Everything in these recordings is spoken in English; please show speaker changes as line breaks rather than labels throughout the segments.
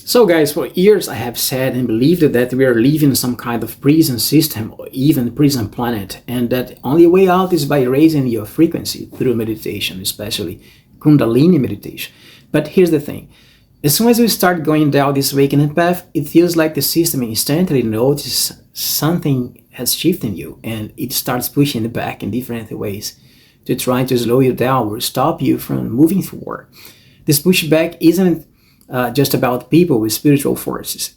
So guys, for years I have said and believed that we are living in some kind of prison system or even prison planet, and that the only way out is by raising your frequency through meditation, especially Kundalini meditation. But here's the thing. As soon as you start going down this awakening path, it feels like the system instantly notices something has shifted in you, and it starts pushing it back in different ways to try to slow you down or stop you from moving forward. This pushback isn't just about people with spiritual forces.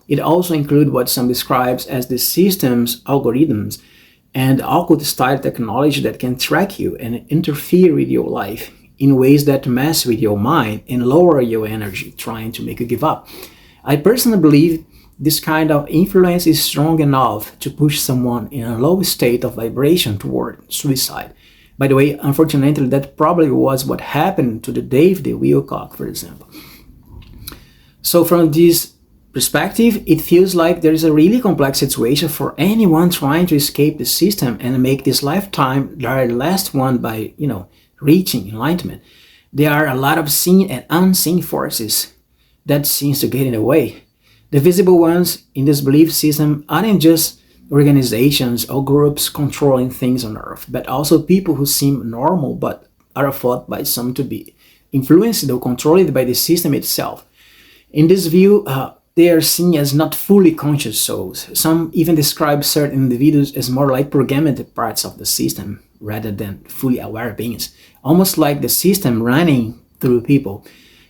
It also includes what some describes as the system's algorithms and occult style technology that can track you and interfere with your life in ways that mess with your mind and lower your energy, trying to make you give up. I personally believe this kind of influence is strong enough to push someone in a low state of vibration toward suicide. By the way, unfortunately, that probably was what happened to the David Wilcock, for example. So from this perspective, it feels like there is a really complex situation for anyone trying to escape the system and make this lifetime their last one by, reaching enlightenment. There are a lot of seen and unseen forces that seems to get in the way. The visible ones in this belief system aren't just organizations or groups controlling things on earth, but also people who seem normal but are thought by some to be influenced or controlled by the system itself. In this view, they are seen as not fully conscious souls. Some even describe certain individuals as more like programmed parts of the system rather than fully aware beings, almost like the system running through people.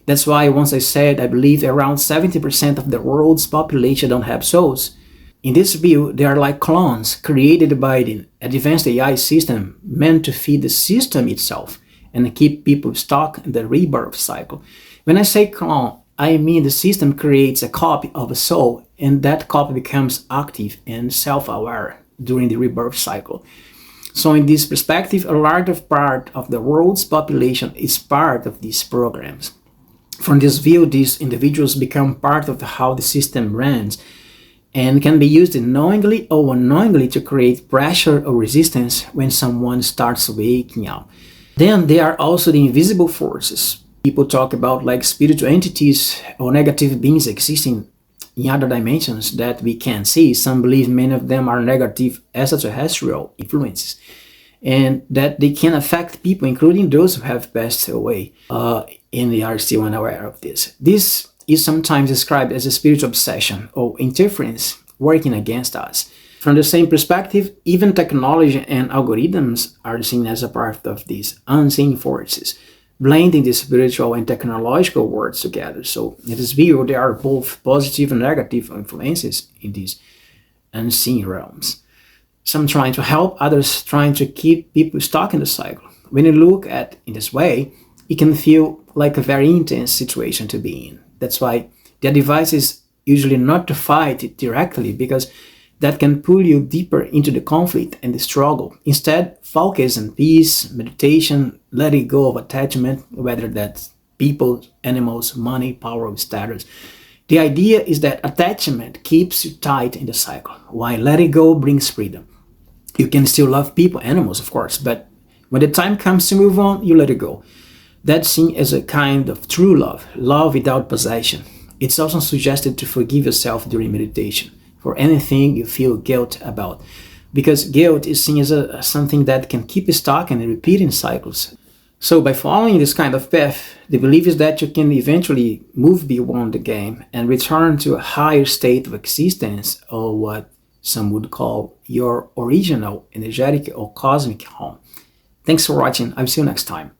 That's why once I said I believe around 70% of the world's population don't have souls. In this view, they are like clones created by the advanced AI system meant to feed the system itself and keep people stuck in the rebirth cycle. When I say clone, I mean the system creates a copy of a soul, and that copy becomes active and self-aware during the rebirth cycle. So in this perspective, a large part of the world's population is part of these programs. From this view, these individuals become part of how the system runs and can be used knowingly or unknowingly to create pressure or resistance when someone starts waking up. Then there are also the invisible forces. People talk about like spiritual entities or negative beings existing in other dimensions that we can't see. Some believe many of them are negative extraterrestrial influences and that they can affect people, including those who have passed away, and they are still unaware of this. This is sometimes described as a spiritual obsession or interference working against us. From the same perspective, even technology and algorithms are seen as a part of these unseen forces, blending the spiritual and technological worlds together. So in this view, there are both positive and negative influences in these unseen realms. Some trying to help, others trying to keep people stuck in the cycle. When you look at it in this way, it can feel like a very intense situation to be in. That's why the advice is usually not to fight it directly, because that can pull you deeper into the conflict and the struggle. Instead, focus on peace, meditation, letting go of attachment, whether that's people, animals, money, power, or status. The idea is that attachment keeps you tight in the cycle, while letting go brings freedom. You can still love people, animals, of course, but when the time comes to move on, you let it go. That's seen as a kind of true love, love without possession. It's also suggested to forgive yourself during meditation for anything you feel guilt about, because guilt is seen as something that can keep you stuck in repeating cycles. So by following this kind of path, the belief is that you can eventually move beyond the game and return to a higher state of existence, or what some would call your original energetic or cosmic home. Thanks for watching. I'll see you next time.